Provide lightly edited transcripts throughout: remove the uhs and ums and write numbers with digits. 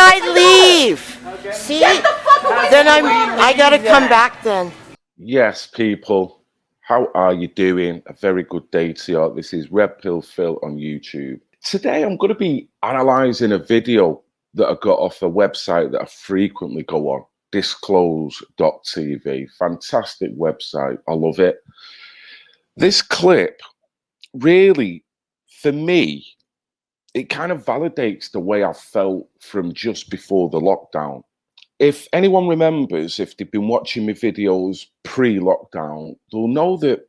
I leave? See? Get the fuck away Then from me. I gotta come back then. Yes, people, how are you doing? A very good day to you. This is Red Pill Phil on YouTube. Today I'm going to be analysing a video that I got off a website that I frequently go on, disclose.tv. Fantastic website. I love it. This clip really, for me, it kind of validates the way I felt from just before the lockdown. If anyone remembers, if they've been watching my videos pre-lockdown, they'll know that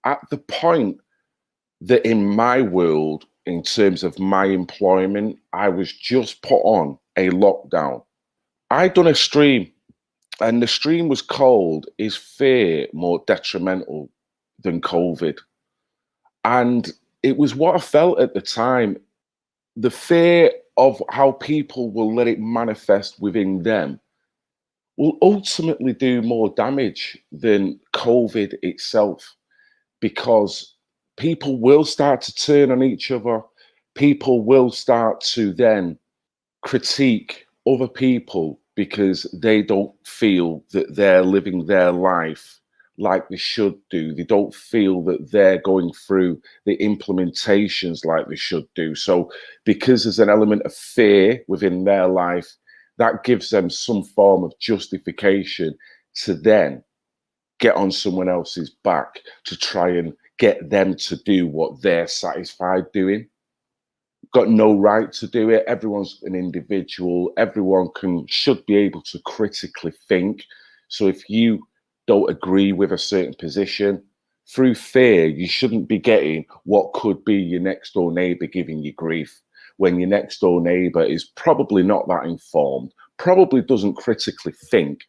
at the point that in my world, in terms of my employment, I was just put on a lockdown. I'd done a stream, and the stream was called, "Is Fear More Detrimental Than COVID?" And it was what I felt at the time. The fear of how people will let it manifest within them will ultimately do more damage than COVID itself, because people will start to turn on each other. People will start to then critique other people because they don't feel that they're living their life like they should do. They don't feel that they're going through the implementations like they should do. So because there's an element of fear within their life, that gives them some form of justification to then get on someone else's back to try and get them to do what they're satisfied doing. Got no right to do it. Everyone's an individual. Everyone should be able to critically think. So if you don't agree with a certain position, through fear, you shouldn't be getting what could be your next door neighbor giving you grief, when your next door neighbor is probably not that informed, probably doesn't critically think,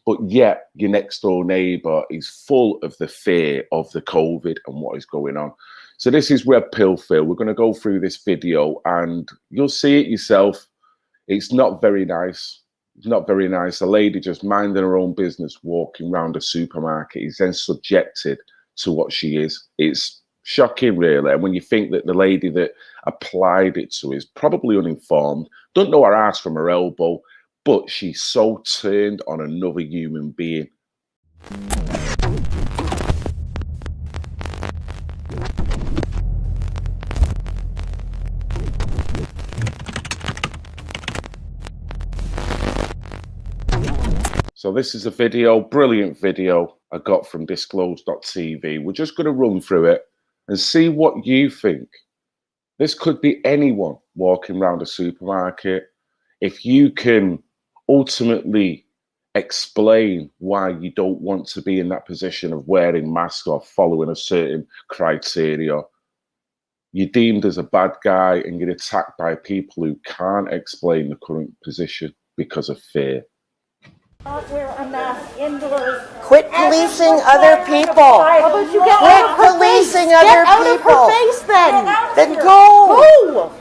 but yet your next door neighbor is full of the fear of the COVID and what is going on. So this is Red Pill Phil. We're going to go through this video and you'll see it yourself. It's not very nice. It's not very nice. A lady just minding her own business, walking around a supermarket, is then subjected to what she is. It's shocking, really. And when you think that the lady that applied it to is probably uninformed, don't know her ass from her elbow, but she's so turned on another human being. So this is a video, brilliant video I got from disclose.tv. We're just going to run through it and see what you think. This could be anyone walking around a supermarket. If you can ultimately explain why you don't want to be in that position of wearing masks or following a certain criteria, you're deemed as a bad guy and you're attacked by people who can't explain the current position because of fear. Wear a mask indoors. Quit policing other people. How about you get Quit out of her policing face? other Get out of people. her face then. Then go. Go.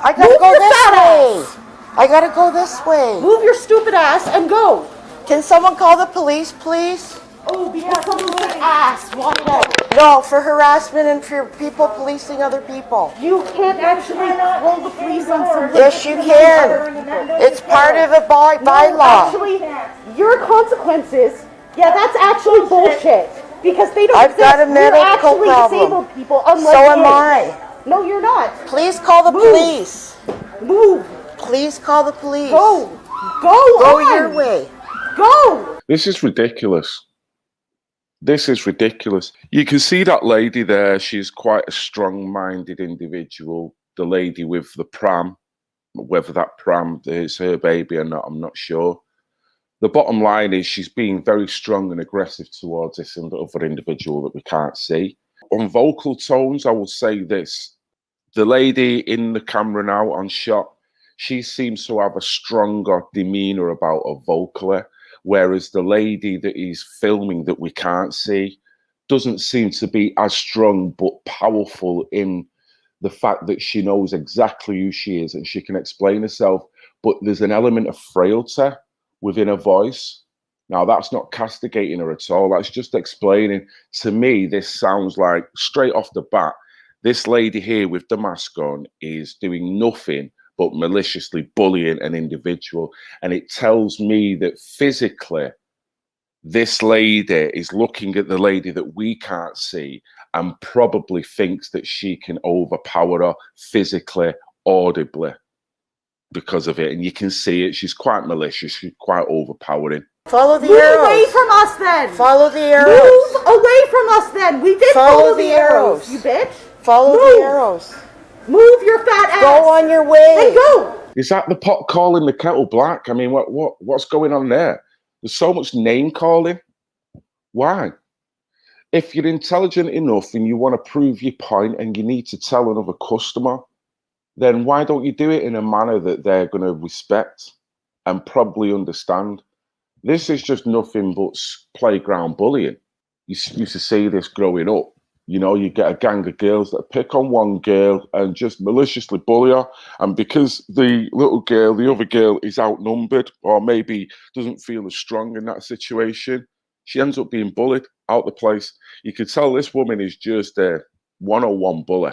I gotta Move go your this fat way. ass. I gotta go this way. Move your stupid ass and go. Can someone call the police, please? Oh, because someone said ass. Walk out. No, for harassment and for people policing other people. You can't actually call the police on someone. Yes, you can. It's part of a bylaw. Actually, your consequences. Yeah, that's actually bullshit. Because they don't I've exist. got a medical We're actually problem. disabled people, unlike So am you. I. No, you're not. Please call the police. Move. Please call the police. Go. Go Go on. your way. Go. This is ridiculous. This is ridiculous. You can see that lady there. She's quite a strong-minded individual. The lady with the pram, whether that pram is her baby or not, I'm not sure. The bottom line is she's being very strong and aggressive towards this other individual that we can't see. On vocal tones, I will say this. The lady in the camera now on shot, she seems to have a stronger demeanor about her vocally, whereas the lady that is filming that we can't see doesn't seem to be as strong but powerful in the fact that she knows exactly who she is and she can explain herself, but there's an element of frailty within her voice. Now, that's not castigating her at all. That's just explaining. To me, this sounds like, straight off the bat, this lady here with the mask on is doing nothing but maliciously bullying an individual. And it tells me that physically, this lady is looking at the lady that we can't see and probably thinks that she can overpower her physically, audibly because of it. And you can see it. She's quite malicious. She's quite overpowering. Follow the Move arrows. away from us then. Follow the arrows. Move away from us then. We did follow the arrows, arrows. you bitch. Follow Move. the arrows. Move your fat ass. Go on your way. And go. Is that the pot calling the kettle black? I mean, what's going on there? There's so much name calling. Why? If you're intelligent enough and you want to prove your point and you need to tell another customer, then why don't you do it in a manner that they're going to respect and probably understand? This is just nothing but playground bullying. You used to see this growing up. You know, you get a gang of girls that pick on one girl and just maliciously bully her. And because the little girl, the other girl, is outnumbered or maybe doesn't feel as strong in that situation, she ends up being bullied out the place. You could tell this woman is just a 101 bully.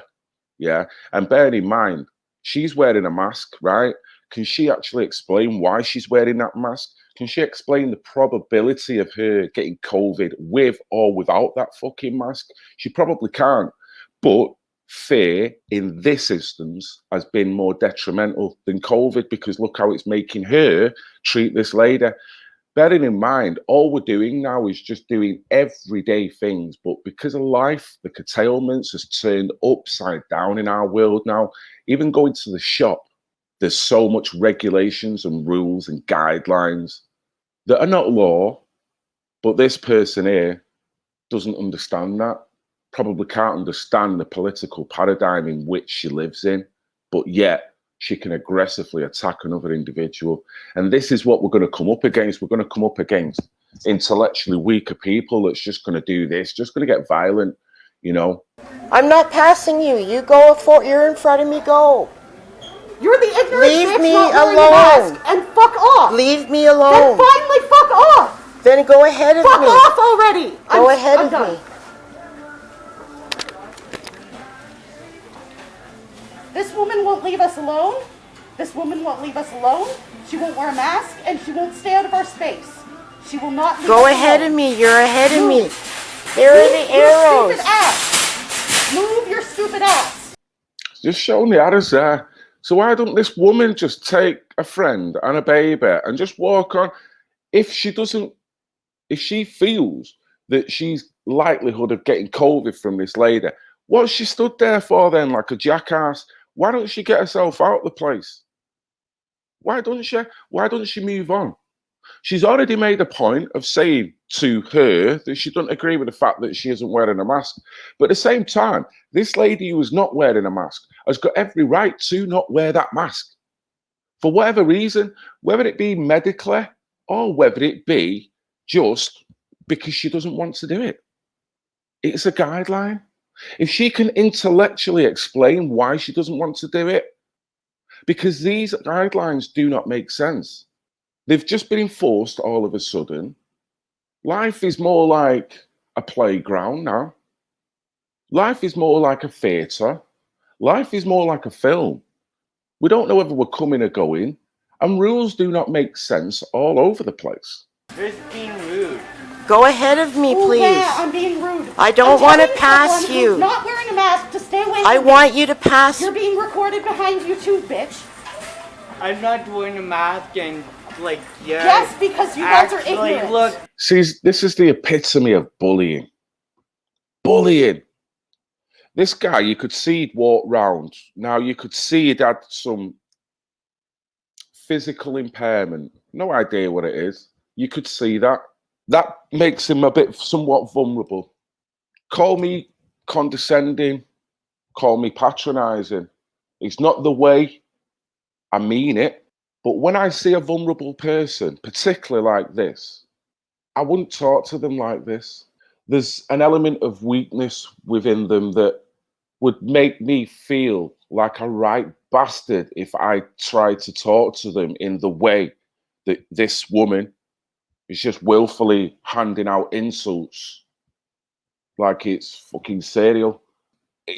Yeah. And bearing in mind, she's wearing a mask, right? Can she actually explain why she's wearing that mask? Can she explain the probability of her getting COVID with or without that fucking mask? She probably can't. But fear in this instance has been more detrimental than COVID because look how it's making her treat this lady. Bearing in mind, all we're doing now is just doing everyday things. But because of life, the curtailments has turned upside down in our world now. Even going to the shop, there's so much regulations and rules and guidelines that are not law, but this person here doesn't understand that, probably can't understand the political paradigm in which she lives in, but yet she can aggressively attack another individual. And this is what we're going to come up against. We're going to come up against intellectually weaker people that's just going to do this, just going to get violent, you know. I'm not passing you. You go, you're in front of me, go. You're the ignorant Leave bitch me not wearing alone. a mask and fuck off. Leave me Then alone. finally fuck off. Then go ahead of Fuck me. off already. Go ahead I'm of done. me. This woman won't leave us alone. This woman won't leave us alone. She won't wear a mask and she won't stay out of our space. She will not leave Go us ahead alone. of me. You're ahead of me. Move. There are Move the your arrows. stupid ass. Move your stupid ass. Just showing the arrows there. So why don't this woman just take a friend and a baby and just walk on? If she feels that she's likelihood of getting COVID from this lady, what's she stood there for then like a jackass? Why don't she get herself out of the place? Why don't she? Why doesn't she move on? She's already made a point of saying to her that she doesn't agree with the fact that she isn't wearing a mask. But at the same time, this lady who is not wearing a mask has got every right to not wear that mask. For whatever reason, whether it be medically or whether it be just because she doesn't want to do it. It's a guideline. If she can intellectually explain why she doesn't want to do it, because these guidelines do not make sense. They've just been enforced all of a sudden. Life is more like a playground now. Life is more like a theatre. Life is more like a film. We don't know whether we're coming or going, and rules do not make sense all over the place. Who's being rude? Go ahead of me, Oh, please. yeah, I'm being rude. I don't I'm want to telling pass someone you. who's not wearing a mask to stay away I from me. want you to pass. You're being recorded behind you too, bitch. I'm not wearing a mask and like yeah. Yes, because you guys are Actually, ignorant. look, See, this is the epitome of bullying. Bullying. This guy, you could see he'd walk round. Now, you could see he'd had some physical impairment. No idea what it is. You could see that. That makes him a bit somewhat vulnerable. Call me condescending. Call me patronizing. It's not the way I mean it. But when I see a vulnerable person, particularly like this, I wouldn't talk to them like this. There's an element of weakness within them that would make me feel like a right bastard if I tried to talk to them in the way that this woman is just willfully handing out insults like it's fucking cereal.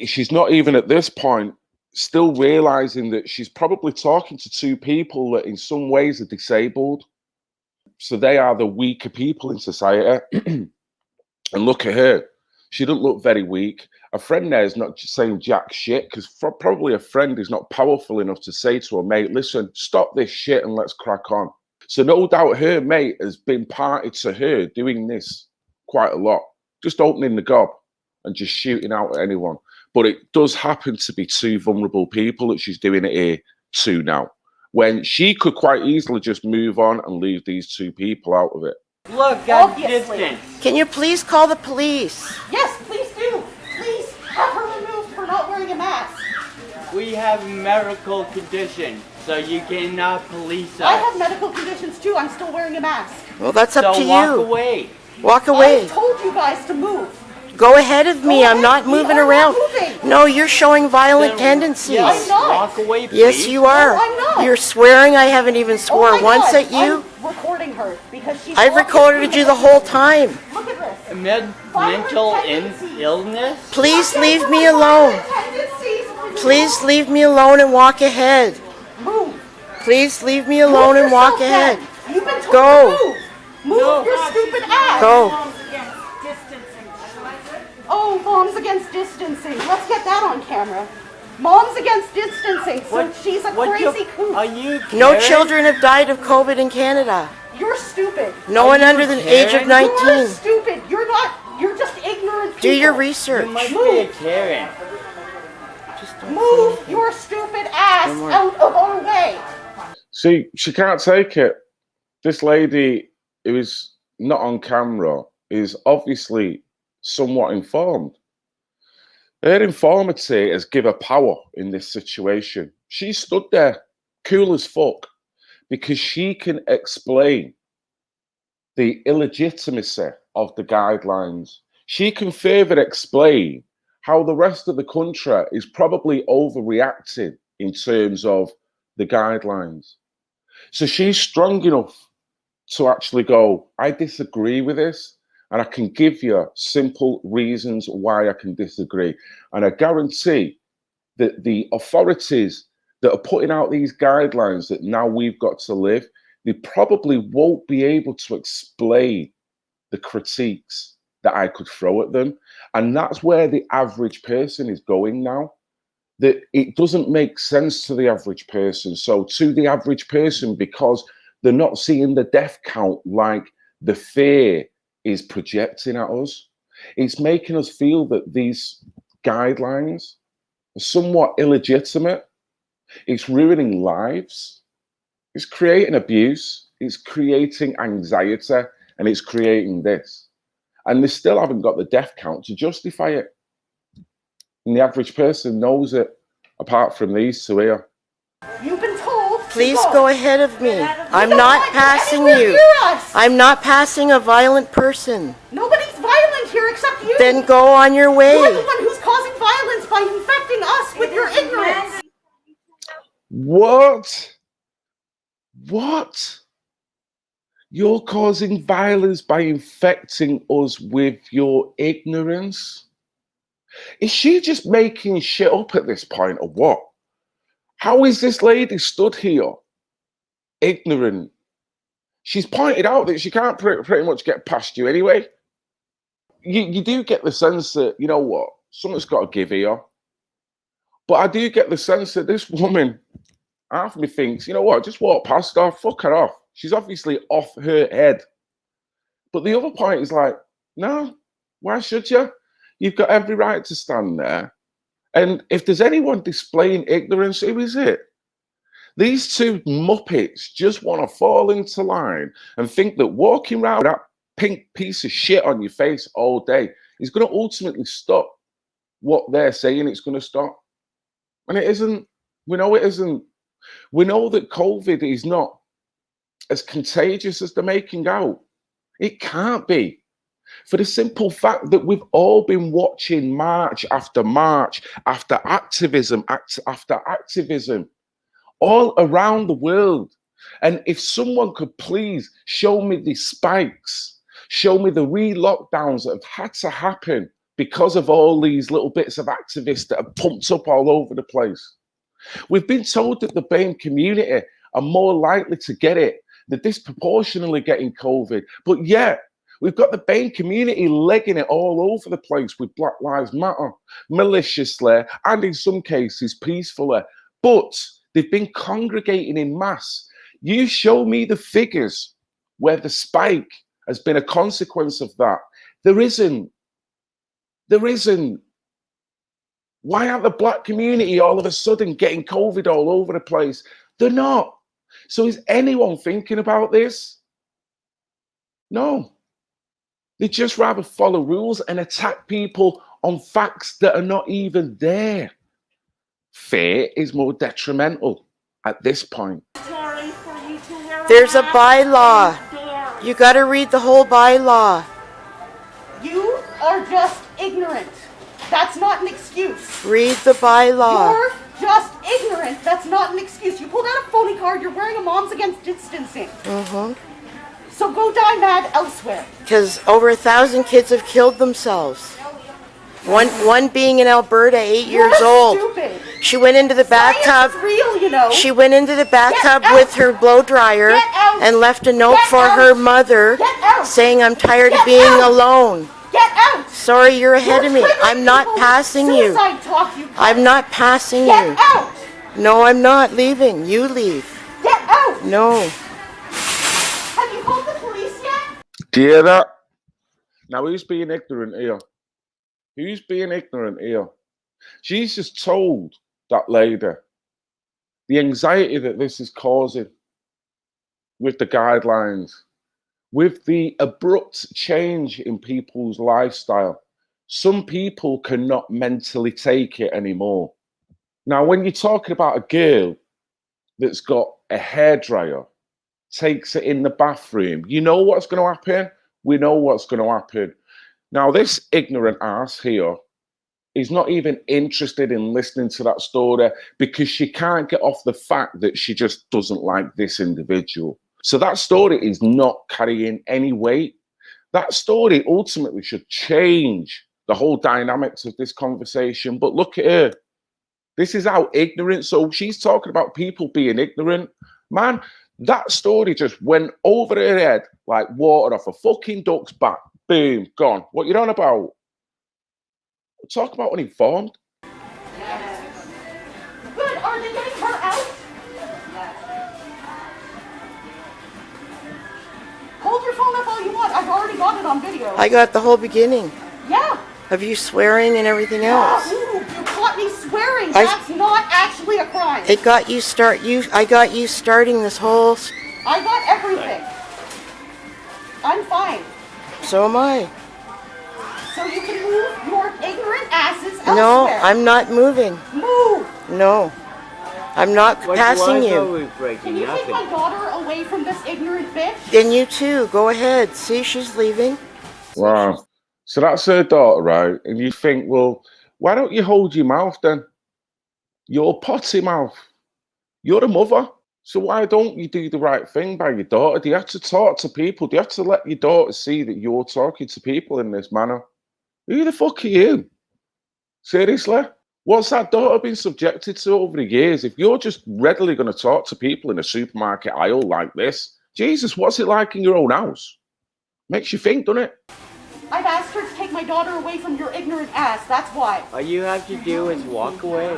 She's not even at this point still realizing that she's probably talking to two people that in some ways are disabled. So they are the weaker people in society. And look at her. She doesn't look very weak. A friend there is not saying jack shit, because probably a friend is not powerful enough to say to her mate, listen, stop this shit and let's crack on. So no doubt her mate has been party to her doing this quite a lot, just opening the gob and just shooting out at anyone. But it does happen to be two vulnerable people that she's doing it here to now, when she could quite easily just move on and leave these two people out of it. Look at Obviously. distance. Can you please call the police? Yes, please do. Please have her removed for not wearing a mask. We have medical conditions, so you cannot police us. I have medical conditions too. I'm still wearing a mask. Well, that's up so to walk you. away. Walk I away. told you guys to move. Go ahead of me. Go I'm ahead. not We moving are not around. moving. No, you're showing violent Then- tendencies. Yes, I'm not. walk away, please. Yes, you are. I'm not. You're swearing. I haven't even Oh swore my once God, at you. I'm recording her because she's. I've recorded you the whole time. Look at this. Mental illness? Please leave me alone. Please leave me alone and walk ahead. Move. Please leave me alone and walk ahead. You've been told Go. to move. Move your stupid ass. Go. Oh, Moms Against Distancing. Let's get that on camera. Moms Against Distancing. So she's a crazy kook. Are you No Karen? children have died of COVID in Canada. You're stupid. No one under the age of Karen? 19. You're stupid. You're not. You're just ignorant people. Do your You research. must be a Karen. Move your stupid ass No more. out of our way. See, she can't take it. This lady who is not on camera is obviously somewhat informed. Her informity has given her power in this situation. She stood there, cool as fuck, because she can explain the illegitimacy of the guidelines. She can further explain how the rest of the country is probably overreacting in terms of the guidelines. So she's strong enough to actually go, I disagree with this, and I can give you simple reasons why I can disagree. And I guarantee that the authorities that are putting out these guidelines that now we've got to live, they probably won't be able to explain the critiques that I could throw at them. And that's where the average person is going now. That it doesn't make sense to the average person. So to the average person, because they're not seeing the death count like the fear is projecting at us, it's making us feel that these guidelines are somewhat illegitimate. It's ruining lives. It's creating abuse. It's creating anxiety, and it's creating this. And they still haven't got the death count to justify it. And the average person knows it, apart from these two here. You've been told. to Please go ahead of me. I'm don't not want passing anywhere you. near us. I'm not passing a violent person. Nobody's violent here except you. Then go on your You're way. the one who's causing violence by infecting us with your ignorance. What? What? You're causing violence by infecting us with your ignorance? Is she just making shit up at this point, or what? How is this lady stood here ignorant? She's pointed out that she can't pretty much get past you anyway. You do get the sense that, you know what, something's got to give here. But I do get the sense that this woman, half of me thinks, you know what, just walk past her, fuck her off. She's obviously off her head. But the other point is like, no, why should you? You've got every right to stand there. And if there's anyone displaying ignorance, who is it? These two muppets just want to fall into line and think that walking around with that pink piece of shit on your face all day is going to ultimately stop what they're saying it's going to stop. And it isn't. We know it isn't. We know that COVID is not as contagious as they're making out. It can't be. For the simple fact that we've all been watching march after activism after activism all around the world. And if someone could please show me the spikes, show me the re-lockdowns that have had to happen because of all these little bits of activists that are pumped up all over the place. We've been told that the BAME community are more likely to get it, they're disproportionately getting COVID, but yet we've got the BAME community legging it all over the place with Black Lives Matter, maliciously, and in some cases peacefully. But they've been congregating in mass. You show me the figures where the spike has been a consequence of that. There isn't. There isn't. Why aren't the black community all of a sudden getting COVID all over the place? They're not. So is anyone thinking about this? No. They just rather follow rules and attack people on facts that are not even there. Fear is more detrimental at this point. There's a bylaw. You got to read the whole bylaw. You are just ignorant. That's not an excuse. Read the bylaw. You're just ignorant. That's not an excuse. You pulled out a phony card. You're wearing a Moms Against Distancing. So go die mad elsewhere. Because over 1,000 kids have killed themselves. One being in Alberta, 8 years old. Stupid. She went into the bathtub. Science is real, you know. She went into the bathtub Get out. with her blow dryer Get out. and left a note Get for out. her mother Get out. saying, "I'm tired of Get being out. alone. Get out. Sorry, you're ahead of me. You're I'm not triggering passing people with you. suicide talk, you I'm cunt. not passing Get you. out. No, I'm not leaving. You leave. Get out. No." Have you called the police yet? Do you hear that? Now, who's being ignorant here? Who's being ignorant here? She's just told that lady the anxiety that this is causing with the guidelines, with the abrupt change in people's lifestyle. Some people cannot mentally take it anymore. Now, when you're talking about a girl that's got a hairdryer, takes it in the bathroom, you know what's going to happen? We know what's going to happen. Now, this ignorant ass here is not even interested in listening to that story because she can't get off the fact that she just doesn't like this individual. So that story is not carrying any weight. That story ultimately should change the whole dynamics of this conversation. But look at her. This is how ignorant. So she's talking about people being ignorant. Man, that story just went over her head like water off a fucking duck's back. Boom, gone. What you on about? Talk about uninformed. Good. Are they getting her out? Hold your phone up all you want. I've already got it on video. I got the whole beginning Yeah. of you swearing and everything else. Ooh, you caught me swearing. I- That's not actually a crime. It got you I got you starting this whole. I got everything. I'm fine. So am I. So you can move your ignorant asses elsewhere. No, I'm not moving. Move. No, I'm not passing Why are you. we Can breaking you up? take my daughter away from this ignorant bitch? Then you too. Go ahead. See, she's leaving. Wow. So that's her daughter, right? And you think, well, why don't you hold your mouth then? Your potty mouth. You're the mother. So why don't you do the right thing by your daughter? Do you have to talk to people? Do you have to let your daughter see that you're talking to people in this manner? Who the fuck are you? Seriously? What's that daughter been subjected to over the years? If you're just readily going to talk to people in a supermarket aisle like this, Jesus, what's it like in your own house? Makes you think, doesn't it? I've asked her to take my daughter away from your ignorant ass. That's why. All you have to do is walk away.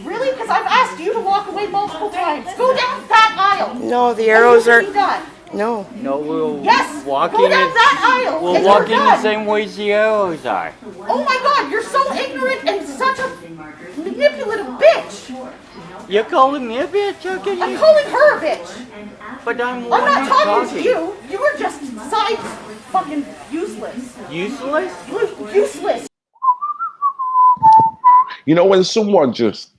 Really? Because I've asked you to walk away multiple times. Go down that aisle. No, the arrows And you are. can be done. No. No, we'll Yes. walk Go in down it. that aisle. We'll and walk you're in the done. same way as the arrows are. Oh my God! You're so ignorant and such a manipulative bitch. You're calling me a bitch? How can I'm you? calling her a bitch. But I'm I'm one not who's talking to you. You are just side fucking useless. Useless? Useless. You know when someone just,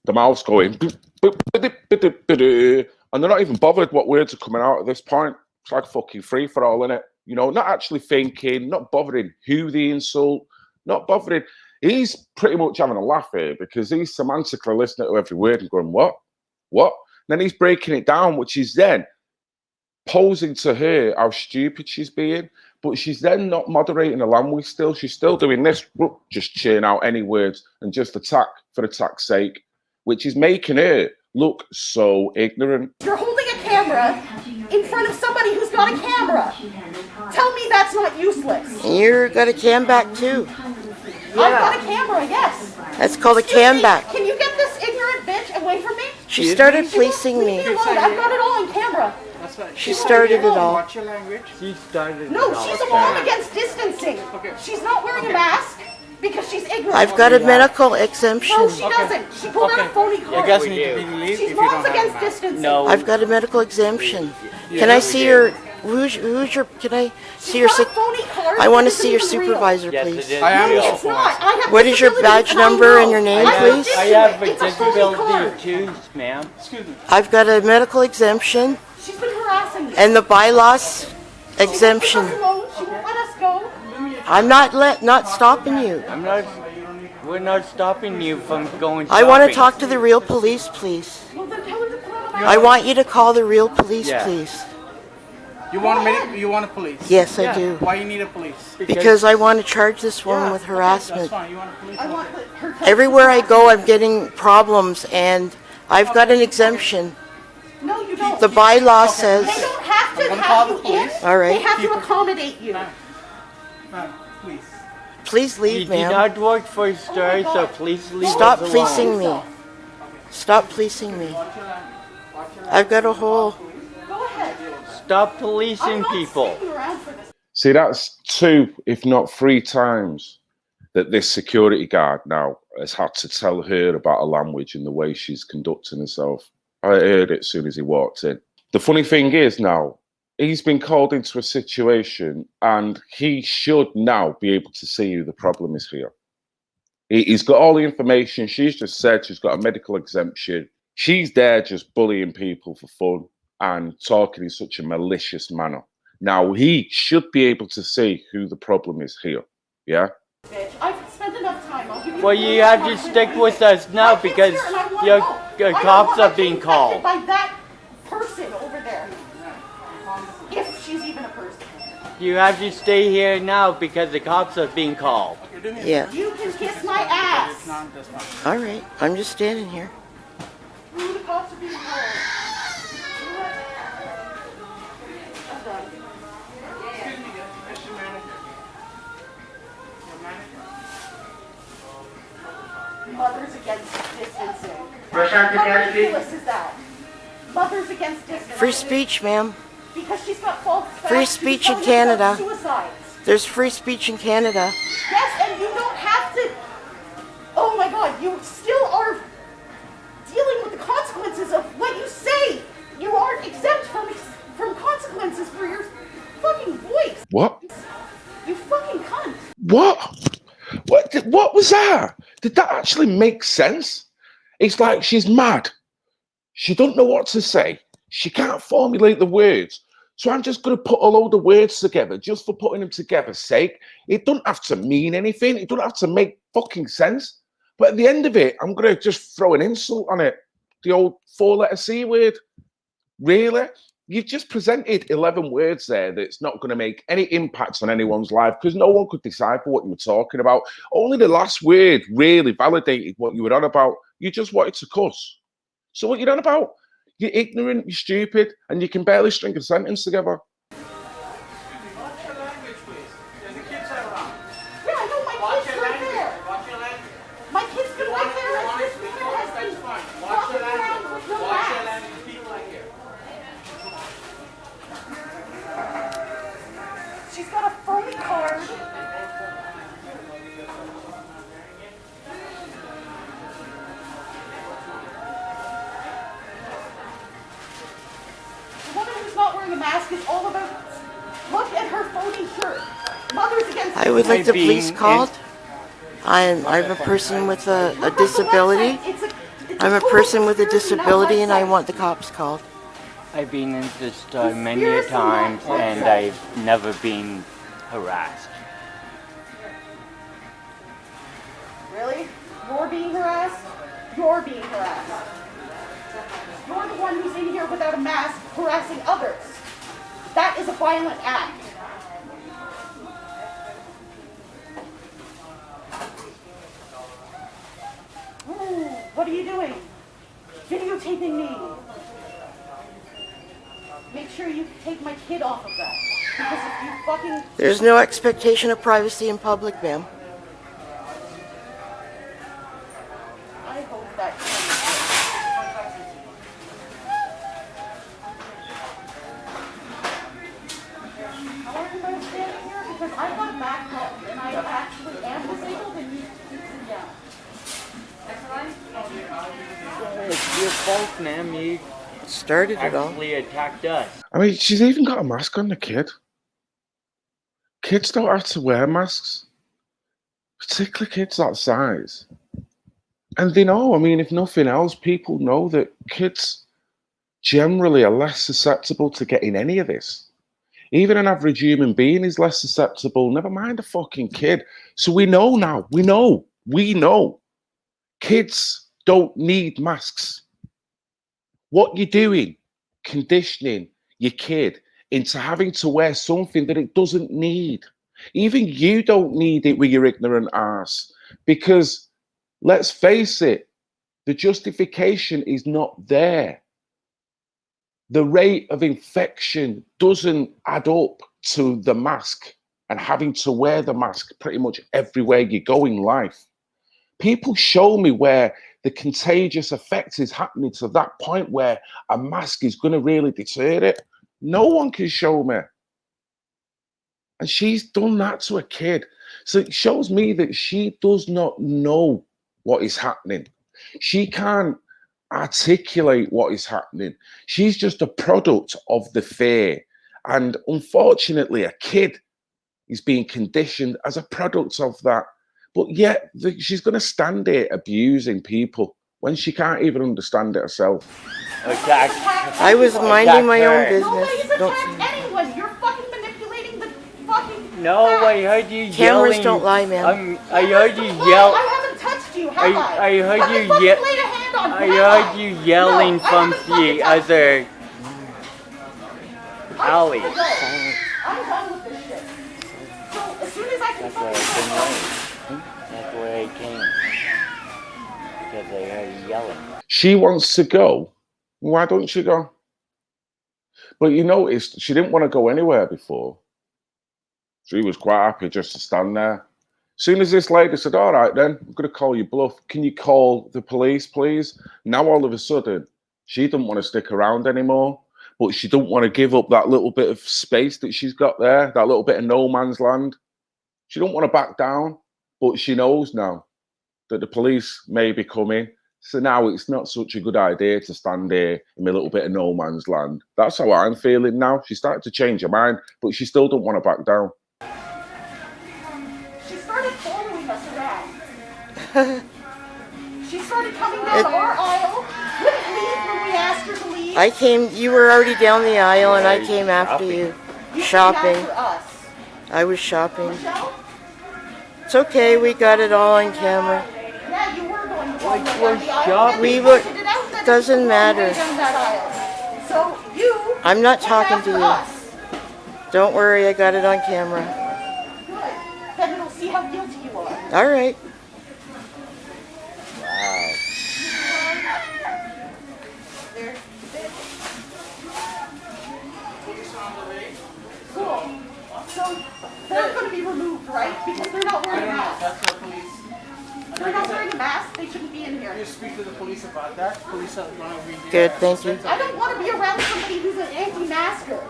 the mouth's going, and they're not even bothered what words are coming out at this point. It's like fucking free for all, innit? You know, not actually thinking, not bothering who they insult, not bothering. He's pretty much having a laugh here because he's semantically listening to every word and going, what? What? Then he's breaking it down, which is then posing to her how stupid she's being, but she's then not moderating the language still. She's still doing this, just churn out any words and just attack for attack's sake, which is making her look so ignorant. You're holding a camera in front of somebody who's got a camera. Tell me that's not useless. You got a cam back too. I've got a camera, yes. That's called a Excuse cam me, back. Can you get this ignorant bitch away from me? She started fleecing Leave me. me alone. I've got it all on camera. She started it all. What's your language? She started No, it all. she's a mom against distancing. She's not wearing a mask because she's ignorant. I've got a medical exemption. No, she doesn't. She pulled out a phony card. You guys need to be relieved if She's you don't moms have a against mask. distancing. No. I've got a medical exemption. Can I see your? Who's your? Can I see your? She's got a phony card I want to that see your isn't even real. supervisor, Yes, please. it is I am real. the It's not. I have What is your disabilities badge and I number know. and your name, I have please? I have a It's a phony disability card. too, ma'am. Excuse me. I've got a medical exemption She's been harassing me. and the bylaws exemption. She won't let us alone. She won't let us go. I'm not stopping you. I'm not. We're not stopping you from going. I want to shopping. talk to the real police, please. Well, then tell her to put on a I mask. want you to call the real police, Yeah. please. You want you want a police? Yes, I do. Why you need a police? Because I want to charge this woman Yeah, with okay, harassment. That's fine. You want a police? I want her to... Everywhere I go, I'm getting problems, and I've got an exemption. No, you don't. The bylaw says. They don't have to gonna call have the you in. police. All right. They have to accommodate you. Ma'am, please. Please You leave, do ma'am. not work for Star, so please leave Stop us alone. fleecing me. Stop fleecing me. I've got a whole. Go ahead. Stop I'm policing not people. sticking around for this. See, that's 2, if not 3 times that this security guard now has had to tell her about her language and the way she's conducting herself. I heard it as soon as he walked in. The funny thing is now, he's been called into a situation and he should now be able to see who the problem is here. He's got all the information. She's just said she's got a medical exemption. She's there just bullying people for fun and talking in such a malicious manner. Now, he should be able to see who the problem is here. Yeah? Bitch, I've spent enough time. I'll give you Well, the you have to time. stick with us now My kid's because here and I wanna your know. I don't cops want are my being kid called. infected by that person over there. If she's even a person. You have to stay here now because the cops are being called. Okay, do me a Yeah. You can kiss my ass. No, that's fine. All right. I'm just standing here. Who the cops are being called? You know what? I'm done. Excuse me, that's your manager. Your manager? Mothers against distancing. Prashant, How can I speak? ridiculous is that? Mothers against distancing. Free speech, ma'am. Because she's got false facts. Free She's speech in telling us about Canada. Suicides. There's free speech in Canada. Yes, and you don't have to. Oh my God, you still are dealing with the consequences of what you say. You aren't exempt from consequences for your fucking voice. What? You fucking cunt. What? What was that? Did that actually make sense? It's like she's mad. She don't know what to say. She can't formulate the words. So I'm just going to put a load of words together just for putting them together's sake. It don't have to mean anything. It don't have to make fucking sense. But at the end of it, I'm going to just throw an insult on it. The old 4-letter C word. Really? You've just presented 11 words there that's not going to make any impact on anyone's life because no one could decipher what you were talking about. Only the last word really validated what you were on about. You just wanted to cuss. So what you on about? You're ignorant, you're stupid, and you can barely string a sentence together. Watch your language, please. There's the kids around. Yeah, I know my Watch kid's your right language. there. Watch your language. My kid's been right there You as want this to woman speak? has That's been fine. Watch walking your around language. with no Watch your mask. language. People right here. She's got a phony card. The woman who's not wearing a mask is all about. Look at her phony shirt. Mothers against. I would like the being police in- called. I'm a person with a Look at the disability. website. It's I'm a total person with a conspiracy, not disability, and I website. want the cops called. I've been in this store many a Conspiracy times not and website. I've never been harassed. Really? You're being harassed? You're being harassed. You're the one who's in here without a mask harassing others. That is a violent act. Ooh, what are you doing? videotaping me. Make sure you take my kid off of that. Because if you fucking... There's no expectation of privacy in public, ma'am. I hope that... How long am I standing here? Because I got back up and I actually am disabled and you sit down. It's your fault, ma'am. You Started it all. actually attacked us. I mean, she's even got a mask on the kid. Kids don't have to wear masks, particularly kids that size. And they know, I mean, if nothing else, people know that kids generally are less susceptible to getting any of this. Even an average human being is less susceptible, never mind a fucking kid. So we know now, we know. Kids don't need masks. What you're doing, conditioning your kid into having to wear something that it doesn't need. Even you don't need it with your ignorant ass. Because let's face it, the justification is not there. The rate of infection doesn't add up to the mask and having to wear the mask pretty much everywhere you go in life. People show me where the contagious effect is happening to that point where a mask is going to really deter it. No one can show me. And she's done that to a kid. So it shows me that she does not know what is happening. She can't articulate what is happening. She's just a product of the fear. And unfortunately, a kid is being conditioned as a product of that. But yet, she's going to stand there abusing people when she can't even understand it herself. Attack. I was minding my own Attack her. business. Nobody's Don't attacked anyone. You're fucking manipulating the fucking... No, I heard you Cameras yelling. don't lie, ma'am. I heard you Well, yell. I haven't touched you, have I? I heard Have you fucking yell. laid a hand on I me, heard have you yelling No, I from haven't fucking the touched other you. alley. I'm done with this shit. So as soon as I can That's why I fucking couldn't wait. That's where I came. Because I heard you yelling. She wants to go. Why don't she go? But you noticed she didn't want to go anywhere before. She was quite happy just to stand there. As soon as this lady said, all right then, I'm going to call you bluff. Can you call the police, please? Now all of a sudden, she didn't want to stick around anymore. But she didn't want to give up that little bit of space that she's got there, that little bit of no man's land. She don't want to back down, but she knows now that the police may be coming. So now it's not such a good idea to stand there in a little bit of no man's land. That's how I'm feeling now. She started to change her mind, but she still don't want to back down. She started following us around. She started coming down our aisle, wouldn't leave when we asked her to leave. you were already down the aisle and I came after Shopping. you. You Shopping. came after us. I was shopping. Michelle? It's okay, we got it all on camera. Yeah, you were going to Like down we're the aisle. shopping. We They were- pointed it out that doesn't it's the wrong matter. way down that aisle. So you I'm not came talking after to you. us. Don't worry, I got it on camera. Good. Then it'll see how guilty you are. All right. Wow. There's the bitch. Police on the way. Cool. So they're going to be removed, right? Because they're not I wearing don't know. masks. That's the police. They're not wearing a mask. They shouldn't be in here. You speak to the police about that. Police are going to be Good, thank you. I don't want to be around somebody who's an anti-masker.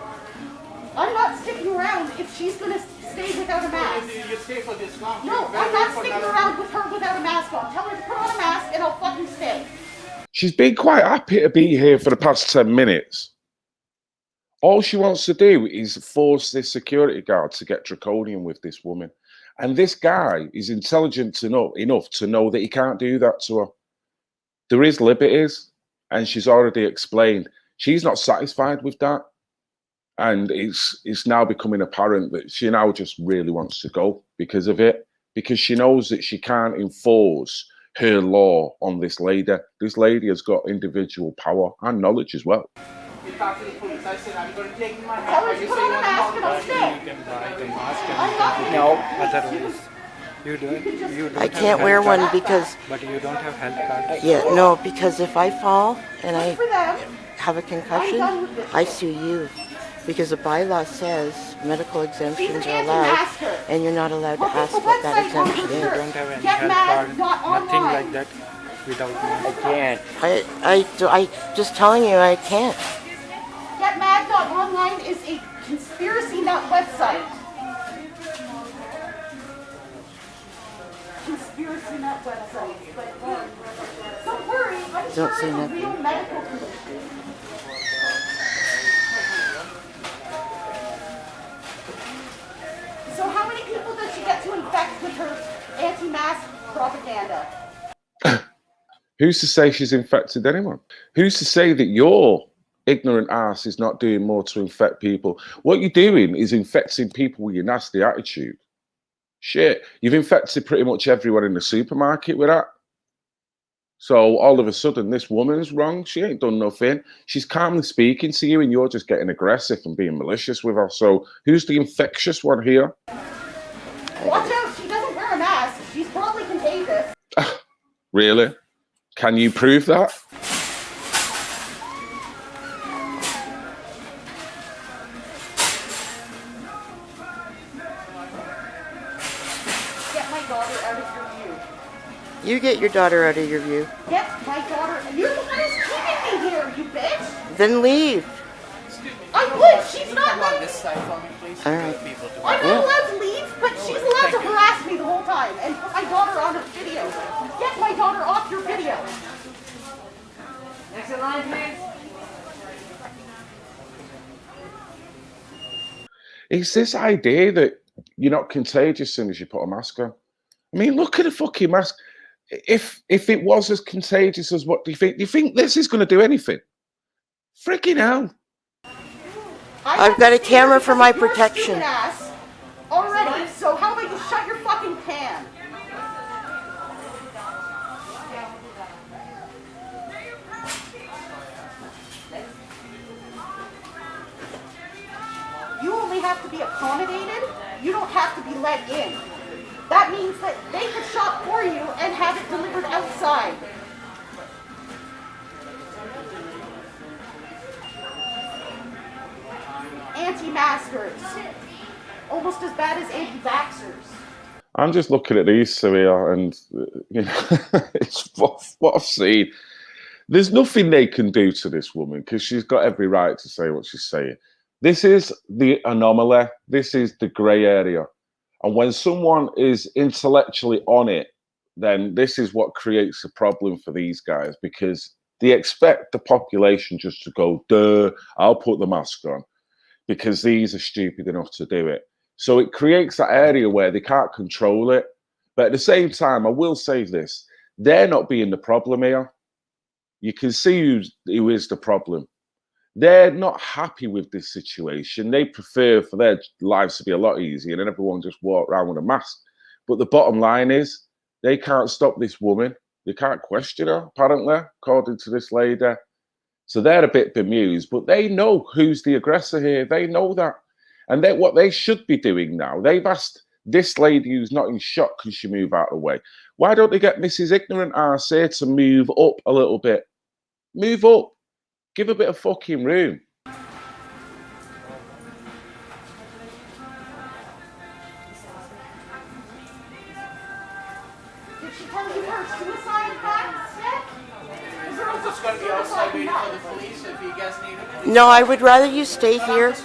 I'm not sticking around if she's going to stay without a mask. You stay for this long. No, I'm not sticking around with her without a mask on. Tell her to put on a mask and I'll fucking stay. She's been quite happy to be here for the past 10 minutes. All she wants to do is force this security guard to get draconian with this woman. And this guy is intelligent enough to know that he can't do that to her. There is liberties, and she's already explained. She's not satisfied with that. And it's now becoming apparent that she now just really wants to go because of it, because she knows that she can't enforce her law on this lady. This lady has got individual power and knowledge as well. You talk to the police. I said, I'm going to take my Tell hat. her to put on a mask and I'll stay. I'm not No. going to. You don't. You don't I have can't health wear card, one because, But you don't have health card. yeah, no, because if I fall and I For them, have a concussion, I sue you. Because the bylaw says medical exemptions are allowed, anti-masker. and you're not allowed to Look at ask the what that website on exemption her You is. shirt. don't have any Get health mad, card. not Nothing online. like that. Without money. I can't. I just telling you, I can't. GetMad.online is a conspiracy nut website. Conspiracy nut website. But don't worry, I'm Don't sure say it's a nothing. real medical condition. So how many people does she get to infect with her anti-mask propaganda? Who's to say she's infected anyone? Who's to say that your ignorant ass is not doing more to infect people? What you're doing is infecting people with your nasty attitude. Shit, you've infected pretty much everyone in the supermarket with that. So all of a sudden, this woman's wrong. She ain't done nothing. She's calmly speaking to you, and you're just getting aggressive and being malicious with her. So who's the infectious one here? Watch out, she doesn't wear a mask. She's probably contagious. Really? Can you prove that? Get my daughter out of your view. You get your daughter out of your view. Get my daughter. You're the one who's keeping me here, you bitch. Then leave. I would. She's not letting me. All right. I'm not allowed to leave, but she's allowed to harass me the whole time and put my daughter on her video. Get my daughter off your video. Next in line, please. It's this idea that you're not contagious as soon as you put a mask on. I mean, look at the fucking mask. If it was as contagious as what do you think? Do you think this is going to do anything? Freaking hell. I've got a camera for my protection. Ass already, so how about you shut your fucking can? You only have to be accommodated. You don't have to be let in. That means that they could shop for you and have it delivered outside. Anti-maskers. Almost as bad as anti-vaxxers. I'm just looking at these, Syria, and you know, it's what I've seen. There's nothing they can do to this woman because she's got every right to say what she's saying. This is the anomaly. This is the grey area. And when someone is intellectually on it, then this is what creates a problem for these guys because they expect the population just to go, duh, I'll put the mask on because these are stupid enough to do it. So it creates that area where they can't control it. But at the same time, I will say this, they're not being the problem here. You can see who is the problem. They're not happy with this situation. They prefer for their lives to be a lot easier and then everyone just walk around with a mask. But the bottom line is they can't stop this woman. They can't question her, apparently, according to this lady. So they're a bit bemused, but they know who's the aggressor here. They know that. And what they should be doing now, they've asked this lady who's not in shock, can she move out of the way? Why don't they get Mrs. Ignorant Arse here to move up a little bit? Move up. Give a bit of fucking room. Did she tell you her suicide facts yet? Is there also Just gonna be outside waiting for the police if you guys need it. No, I would rather you stay here,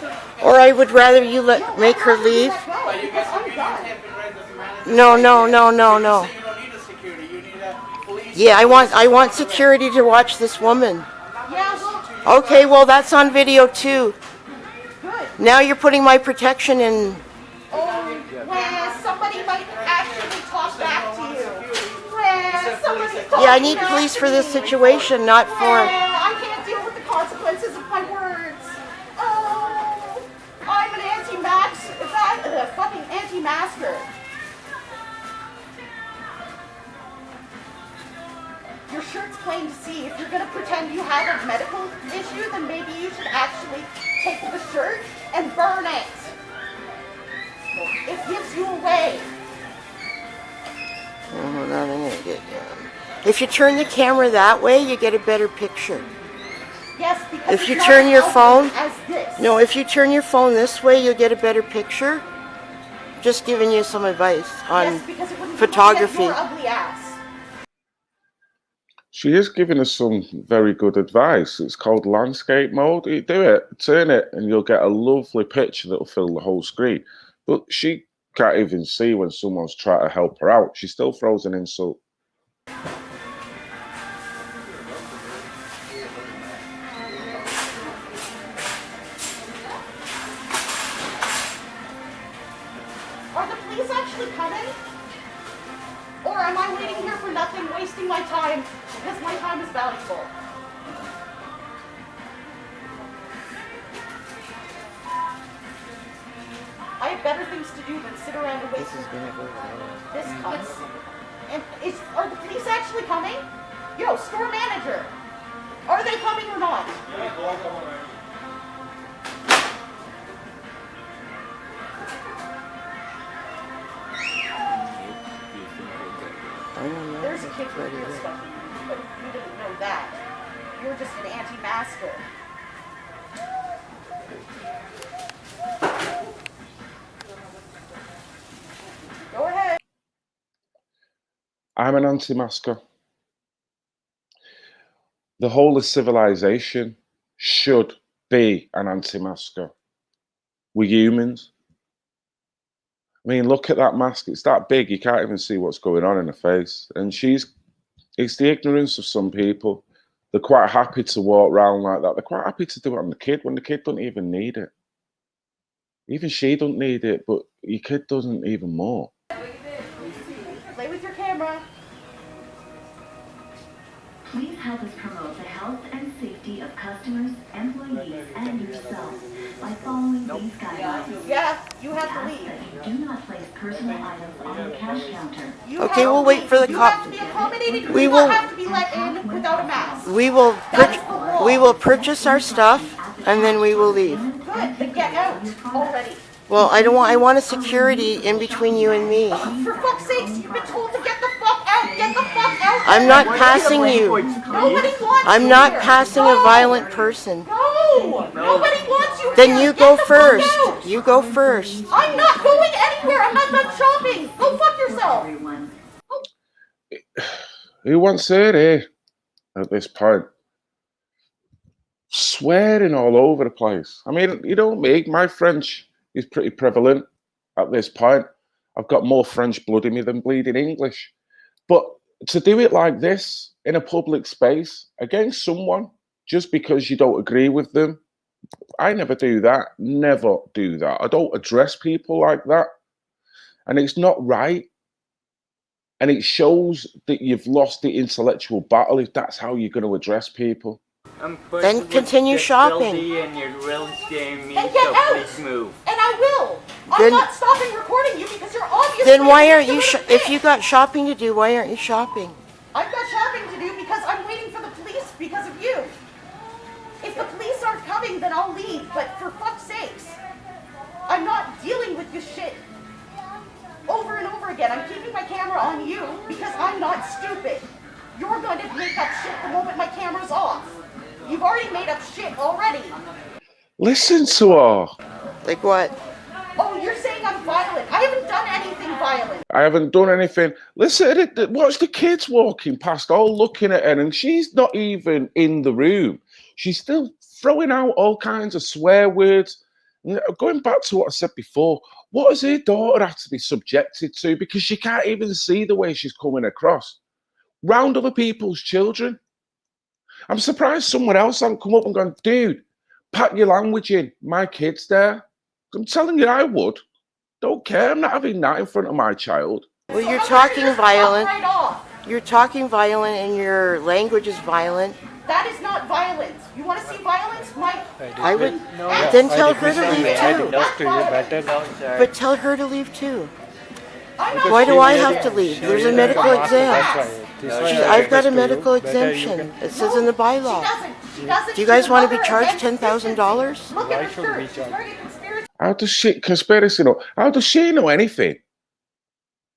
or I would rather you make her leave. But you guys are getting tip and red doesn't matter. No. So you don't need a security. You need a police. Yeah, I want security to watch this woman. Yeah, well, Okay, well that's on video too. good. Now you're putting my protection in. When somebody might actually talk back to you. When somebody's Yeah, I talking need back police to for this you. situation, not When for. I can't deal with the consequences of my words. Oh, I'm an fucking anti-masker. Your shirt's plain to see. If you're gonna pretend you have a medical issue, then maybe you should actually take the shirt and burn it. It gives you away. Oh, nothing gonna get done. If you turn the camera that way, you get a better picture. Yes, because If it's you not turn your as phone- ugly as this. No, if you turn your phone this way, you'll get a better picture. Just giving you some advice on Yes, because it wouldn't photography. Your ugly ass. She is giving us some very good advice. It's called landscape mode. You do it, turn it, and you'll get a lovely picture that'll fill the whole screen. But she can't even see when someone's trying to help her out. She still throws an insult. Are the police actually coming? Or am I waiting here for nothing, wasting my time, because my time is valuable? I have better things to do than sit around and wait for this cuts. And are the police actually coming? Yo, store manager, are they coming or not? I don't know. There's a kid with real stuff, but you didn't know that. You're just an anti-masker. Go ahead. I'm an anti-masker. The whole of civilization should be an anti-masker. We're humans. I mean, look at that mask. It's that big, you can't even see what's going on in her face. And it's the ignorance of some people. They're quite happy to walk around like that. They're quite happy to do it on the kid when the kid doesn't even need it. Even she doesn't need it, but your kid doesn't even more. Play with your camera. Please help us promote the health and safety of customers, employees, and yourself by following these guidelines. Yeah, you We have to ask leave. that you do not place personal items on the cash counter. You Okay, have we'll to wait leave. for the You cop- have to be accommodated. You We do will- not have to be let in without a mask. We will That is the law. we will purchase our stuff and then we will leave. Good, then get out already. Well, I want a security in between you and me. For fuck's sakes, you've been told to get the fuck out. Get the fuck out. I'm not passing you. Nobody wants I'm you not here. passing a No. violent person. No, nobody wants you Then here. you Get go the fuck first. out. You go first. I'm not going anywhere. I'm not done shopping. Go fuck yourself. Everyone. Who wants her here at this point? Swearing all over the place. I mean, you know me, my French is pretty prevalent at this point. I've got more French blood in me than bleeding English. But to do it like this in a public space against someone just because you don't agree with them, I never do that. Never do that. I don't address people like that. And it's not right. And it shows that you've lost the intellectual battle if that's how you're going to address people. Then continue shopping. And you're really scaring me, Then get so out. please move. And I will. I'm Then- not stopping recording you because you're obviously. Then why aren't you doing if it. you got shopping to do, why aren't you shopping? I've got shopping to do because I'm waiting for the police because of you. If the police aren't coming, then I'll leave. But for fuck's sakes, I'm not dealing with this shit over and over again. I'm keeping my camera on you because I'm not stupid. You're going to make up shit the moment my camera's off. You've already made up shit already. Listen to her. Like what? Oh, you're saying I'm violent. I haven't done anything violent. I haven't done anything. Listen, watch the kids walking past, all looking at her, and she's not even in the room. She's still throwing out all kinds of swear words. Going back to what I said before, what does her daughter have to be subjected to? Because she can't even see the way she's coming across. Round other people's children. I'm surprised someone else hasn't come up and gone, dude, pack your language in. My kid's there. I'm telling you, I would. Don't care. I'm not having that in front of my child. Well, you're I'm ready talking to stop violent. Right off. You're talking violent and your language is violent. That is not violence. You want to see violence, Mike? I would then tell her to leave too. That's violence. No, sir. But tell her to leave too. I'm not Why do doing I it. have to leave? There's a medical exam. I've got a medical exemption. It says in the She bylaw. doesn't. She doesn't. Do you guys She's want to be under charged against $10,000? Look at her shirt. She's wearing a conspiracy. How does she conspiracy know? How does she know anything?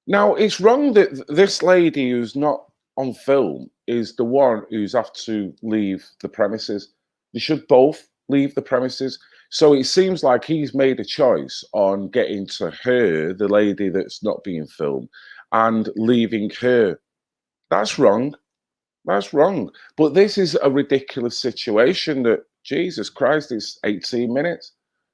Now, it's wrong that this lady who's not on film is the one who's have to leave the premises. They should both leave the premises. So it seems like he's made a choice on getting to her, the lady that's not being filmed, and leaving her. That's wrong. That's wrong. But this is a ridiculous situation that, Jesus Christ, it's 18 minutes.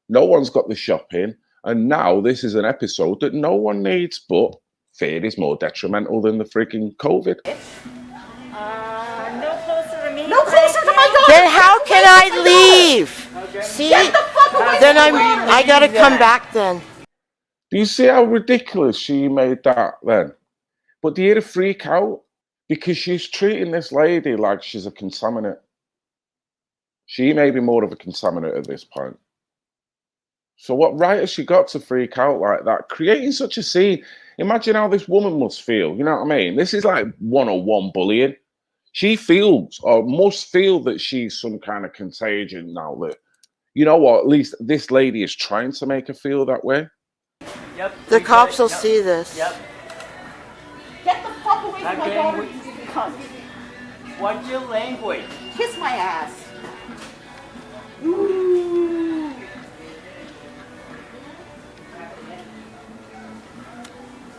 No one's got the shopping. And now this is an episode that no one needs, but fear is more detrimental than the freaking COVID. No closer to me. No closer to my daughter. Then how can I leave? See? Get the fuck away Then from my daughter. I gotta come back then. Do you see how ridiculous she made that then? But do you hear her freak out? Because she's treating this lady like she's a contaminant. She may be more of a contaminant at this point. So what right has she got to freak out like that? Creating such a scene. Imagine how this woman must feel. You know what I mean? This is like 101 bullying. She feels or must feel that she's some kind of contagion now. That, you know what, at least this lady is trying to make her feel that way. Yep. The we cops got will it. Yep. see this. Yep. Get the fuck away from my Okay, daughter, we- you cunt. What's your language? Kiss my ass. Ooh.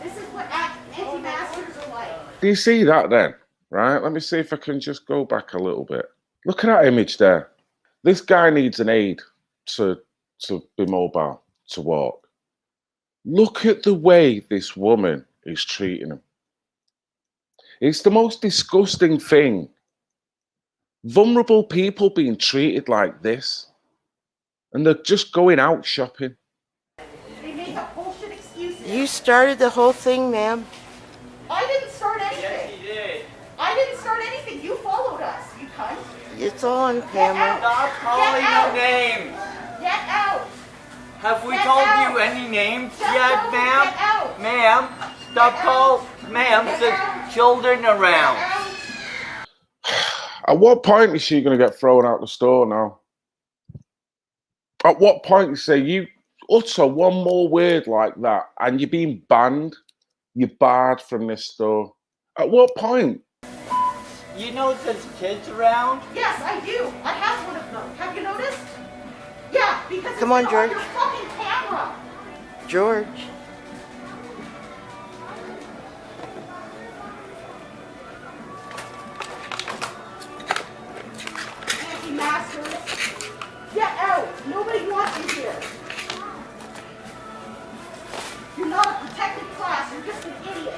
This is what anti-maskers are like. Do you see that then? Right? Let me see if I can just go back a little bit. Look at that image there. This guy needs an aid to be mobile, to walk. Look at the way this woman is treating him. It's the most disgusting thing. Vulnerable people being treated like this. And they're just going out shopping. They make up bullshit excuses. You started the whole thing, ma'am. I didn't start anything. Yes, you did. I didn't start anything. You followed us, you cunt. It's all on camera. Stop calling out. no names. Get out. Have we Get told out. you any names Just yet, tell them to ma'am? get out. Ma'am, stop Get call. out. Ma'am, Get there's out. children around. Get out. At what point is she going to get thrown out the store now? At what point you say you utter one more word like that and you're being banned, you're barred from this store? At what point? You know there's kids around? Yes, I do. I have one of them. Have you noticed? Yeah, because Come on, it's George. your fucking camera. George. Anti-maskers. Get out. Nobody wants you here. You're not a protected class. You're just an idiot.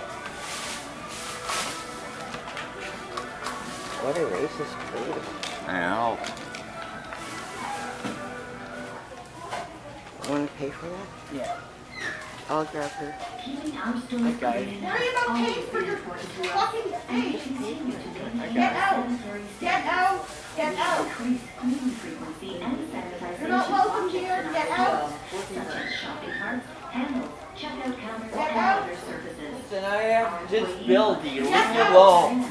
What a racist creative. I know. Want to pay for that? Yeah. I'll grab her. Keeping our stores Okay. clean. Worry about paying for your fucking things. Continue to maintain Get out. sanitary Get out. Get out. increase cleaning frequency and sanitization. You're not welcome here. Get out. Such as shopping carts, handles, checkout counters, Get and out. other services. Listen, I have this bill to you. Leave Get me out. alone.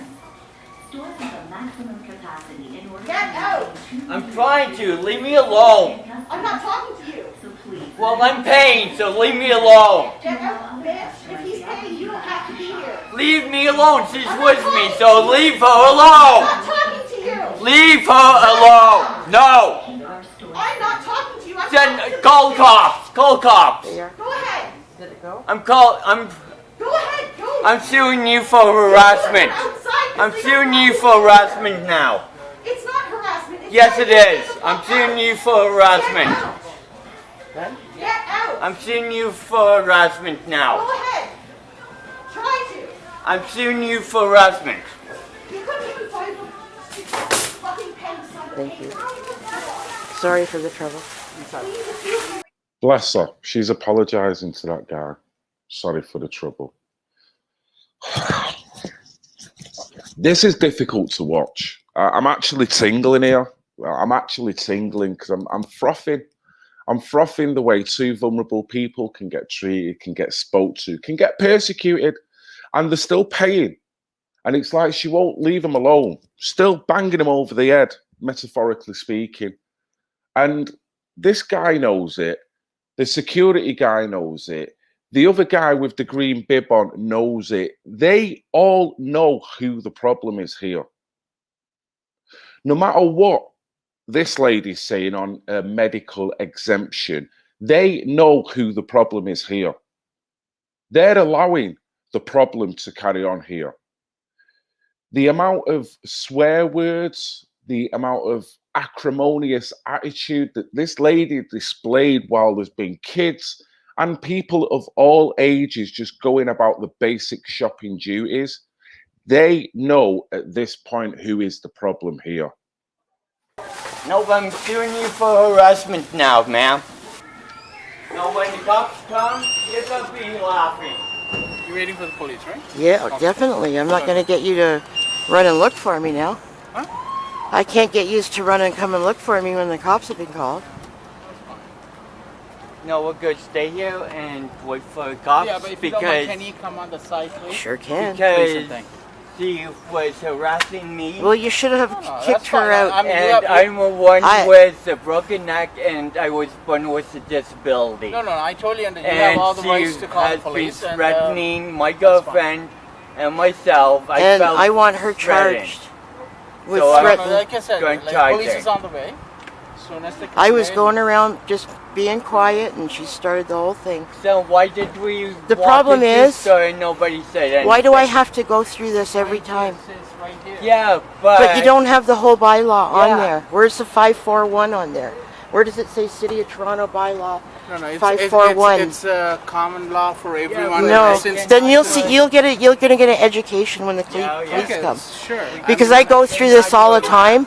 Stores have a maximum capacity in order Get to out. maintain I'm trying to. Leave me alone. I'm not talking to you. So please. Well, I'm paying, so leave me alone. Get out, bitch. If he's paying, you don't have to be here. Leave me alone. She's with me, so talking to leave her I'm alone. not talking to you. Leave her alone. No. Keep our stores I'm not talking to you. I'm talking to Then call cops. Call cops. They are. Go ahead. I'm Go ahead. Go. I'm suing you for harassment. Outside, 'cause I'm they suing don't you want for harassment now. It's not harassment. It's Yes, not- it is. I'm suing you for harassment. Get out. Get out. I'm suing you for harassment Go now. ahead. Try to. I'm suing you for harassment. You couldn't even find them. Fucking pen Thank you. Sorry for the trouble. Bless her. She's apologising to that guy. Sorry for the trouble. This is difficult to watch. I'm actually tingling here. I'm actually tingling because I'm frothing. I'm frothing the way two vulnerable people can get treated, can get spoke to, can get persecuted, and they're still paying. And it's like she won't leave them alone, still banging them over the head, metaphorically speaking. And this guy knows it. The security guy knows it. The other guy with the green bib on knows it. They all know who the problem is here. No matter what this lady's saying on a medical exemption, they know who the problem is here. They're allowing the problem to carry on here. The amount of swear words, the amount of acrimonious attitude that this lady displayed while there's been kids and people of all ages just going about the basic shopping duties, they know at this point who is the problem here. No, I'm suing you for harassment now, ma'am. Now, when the cops come, you're gonna be laughing. You're waiting for the police, right? Yeah, definitely. I'm not going to get you to run and look for me now. Huh? I can't get used to run and come and look for me when the cops have been called. No, we're gonna stay here and wait for the cops Yeah, but if you don't mind, because can you come on the side, please? Sure can. Please and because thank she was harassing me. Well, you should have no, kicked that's her fine. out. I mean, And I'm the one I- with a broken neck, and I was born with a disability. No, I totally understand. You And have all the she rights to call the has police. been And, threatening my girlfriend and myself. And felt I want her threatened. charged with So I'm threatening. like I said, Going like, charge police her. is on the way. As soon as they come I was in- going around just being quiet, and she started the whole thing. So why did we? The walk problem into is- store and nobody said anything? Why do I have to go through this every time? It says right here. Yeah, but But you don't have the whole bylaw on Yeah. there. Where's the 541 on there? Where does it say City of Toronto bylaw? No, it's 541. It's a common law for everyone. No, Since then you'll see. You're gonna get an education when the police Okay, come. sure. Because I go through this all the time,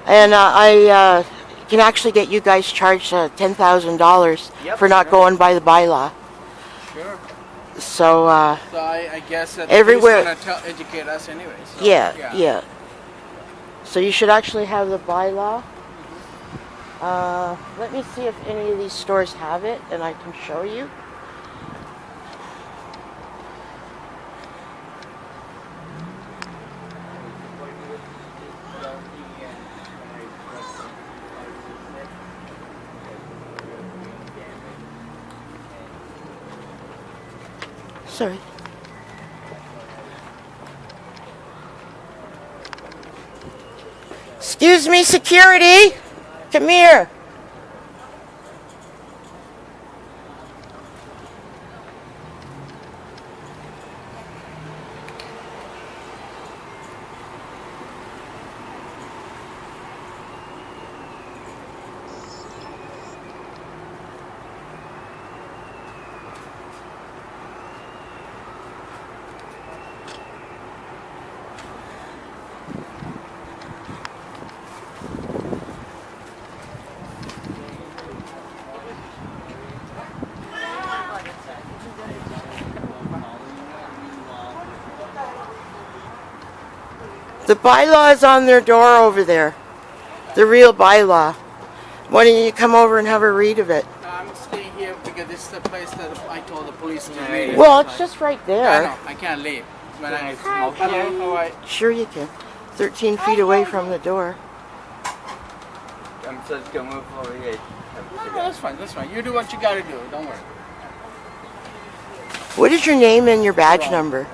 and I can actually get you guys charged $10,000 Yep, for not sure. going by the bylaw. Sure. So So I guess that Everywhere- the police gonna educate us anyway. So, yeah. So you should actually have the bylaw. Let me see if any of these stores have it, and I can show you. Sorry. Excuse me, security. Come here. The bylaw is on their door over there. The real bylaw. Why don't you come over and have a read of it? No, I'm staying here because this is the place that I told the police to leave. Well, it's just right I there. know, I can't leave. But I Smoke hello, here? how are you? Sure you can. 13 feet away from the door. I'm just gonna move over here. No, that's fine, that's fine. You do what you gotta do, don't worry. What is your name and your badge Jerome. number?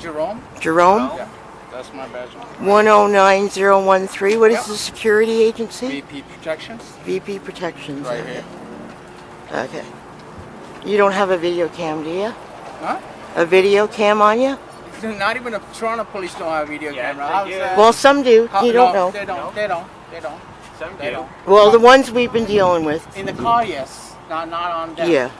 Jerome? Jerome? Yeah, that's my badge number. 109013. What is Yep. the security agency? VP Protections, VP Protections. right here. Okay. You don't have a video cam, do you? Huh? A video cam on you? Not even the Toronto police don't have video Yes, camera. they How's do. that? Well, some do. You don't no, know. They don't. They don't. Some They do. don't. Well, the ones we've been dealing with. In the car, yes. Not on them. Yeah.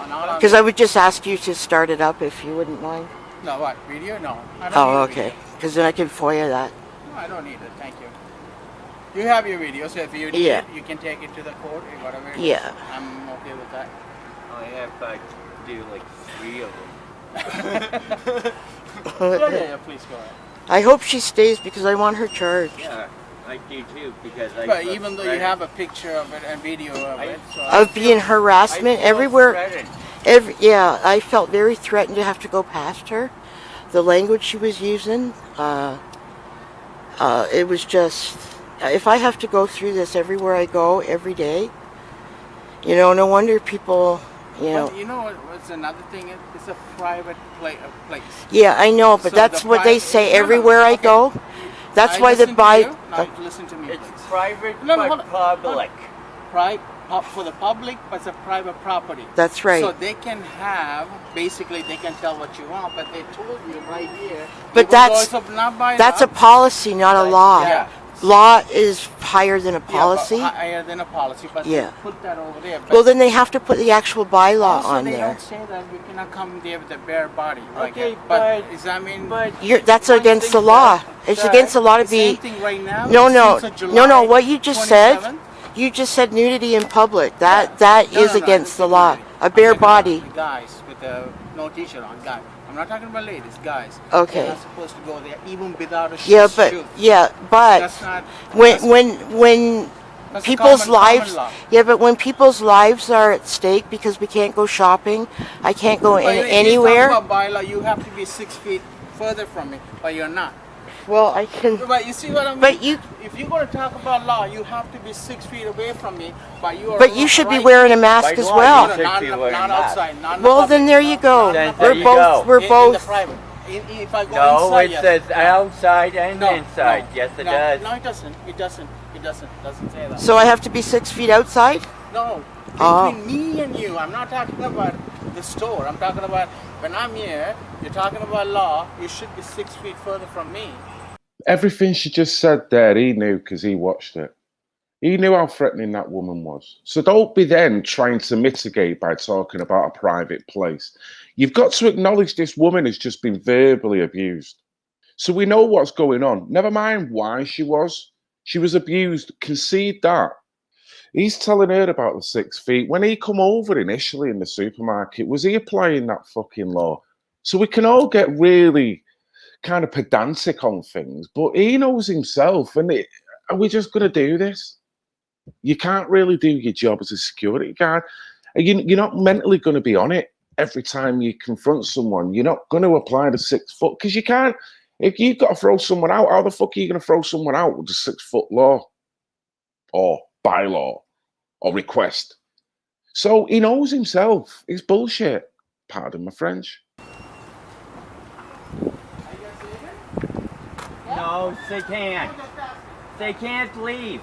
Not on Because I would just ask you to start it up if you wouldn't mind. No, what? Video? No. I don't Oh, need okay. video. Because then I can FOIA that. No, I don't need it. Thank you. You have your video, so if you need Yeah. it, you can take it to the court or whatever. it is. Yeah. I'm okay with that. I have to do like 3 of them. Yeah, please go ahead. I hope she stays because I want her charged. Yeah, I do too because I. But was even though you threatened. have a picture of it and video of I- it, so Of being I harassment feel everywhere. threatened. Yeah, I felt very threatened to have to go past her. The language she was using, it was just, if I have to go through this everywhere I go, every day, no wonder people, you know. But you know what's another thing? It's a private place. Yeah, I know, but So that's the what they pri- say no, no, everywhere I okay. go. That's I why the listen to buy. you. Now listen to me, It's please. private No, no, but hold on, hold on. public. For the public, but it's a private property. That's right. So they can have, basically, they can tell what you want, but they told you right here. But even though that's- it's not by That's a law, policy, not a law. Yeah. Law is higher than a policy. Yeah, but higher than a policy, but Yeah. they put that over there. But Well, then they have to put the actual bylaw also on they there. don't say that we cannot come there with a bare body. Like Okay, that. but- is that mean? But That's against the law. It's against the law to the same be. thing right now. No. since No. What you just said. 27th? You just said nudity in public. That No, is no, no, against it's the law. nudity. A bare I'm talking body. about the guys with no t-shirt on, guys. I'm not talking about ladies, guys. Okay. They're not supposed to go there even without a Yeah, shoe. but That's not. when that's people's common lives, law. yeah, but when people's lives are at stake because we can't go shopping, I can't go But if you anywhere. talk about bylaw, you have to be 6 feet further from me, but you're not. Well, I can. But you see what I mean? But you- if you're going to talk about law, you have to be 6 feet away from me, but you are. But you should be right wearing a mask By as law, well. you should not, be not, wearing not a mask. outside. Not in Well, the then public, there you go. Then We're there you both. go. We're in the both. private. If I go no, inside, it yes. says No. outside and No, inside. no, Yes, it no, does. No, it doesn't. It doesn't. It doesn't. Doesn't say that. So I have to be 6 feet outside. No, Oh. between me and you, I'm not talking about the store. I'm talking about when I'm here. You're talking about law. You should be 6 feet further from me. Everything she just said there, he knew because he watched it. He knew how threatening that woman was. So don't be then trying to mitigate by talking about a private place. You've got to acknowledge this woman has just been verbally abused. So we know what's going on. Never mind why she was. She was abused. Concede that. He's telling her about the 6 feet. When he come over initially in the supermarket, was he applying that fucking law? So we can all get really kind of pedantic on things, but he knows himself. And are we just going to do this? You can't really do your job as a security guard. You're not mentally going to be on it every time you confront someone. You're not going to apply the 6 foot because you can't. If you've got to throw someone out, how the fuck are you going to throw someone out with the 6 foot law or bylaw or request? So he knows himself. It's bullshit. Pardon my French. No, they can't. They can't leave.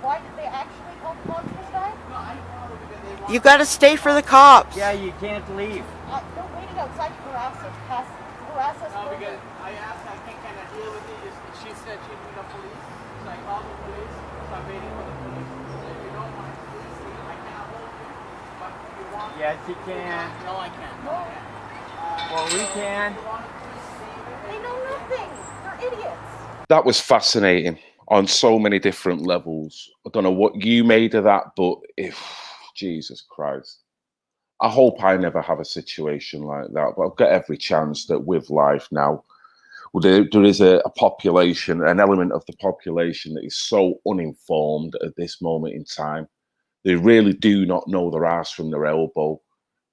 Why did they actually call the cops this time? You got to stay for the cops. Yeah, you can't leave. They're waiting outside to harass us No, further. because I asked, I think, can I deal with it? She said she'd need the police. So I called the police. So I'm waiting for the police. So if you don't mind, please leave. I cannot hold you. But if you want, Yes, you can. no, I can't. No, I can't. Well, we can. They know nothing. They're idiots. That was fascinating on so many different levels. I don't know what you made of that, but Jesus Christ. I hope I never have a situation like that, but I've got every chance that with life now, there is a population, an element of the population that is so uninformed at this moment in time. They really do not know their ass from their elbow.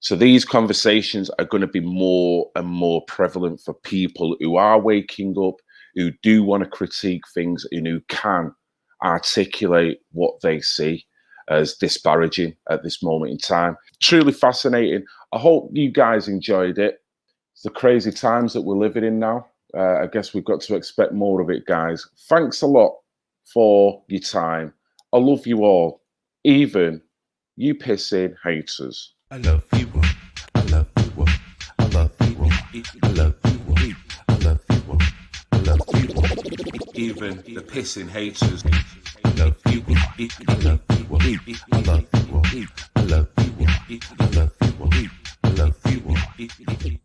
So these conversations are going to be more and more prevalent for people who are waking up, who do want to critique things, and who can articulate what they see as disparaging at this moment in time. Truly fascinating. I hope you guys enjoyed it. It's the crazy times that we're living in now. I guess we've got to expect more of it, guys. Thanks a lot for your time. I love you all, even you pissing haters. I love you. I love you. I love you. I love you. I love you. I love you. Even the pissing haters. I love you. I love you. I love you. I love you. I love you. I love you.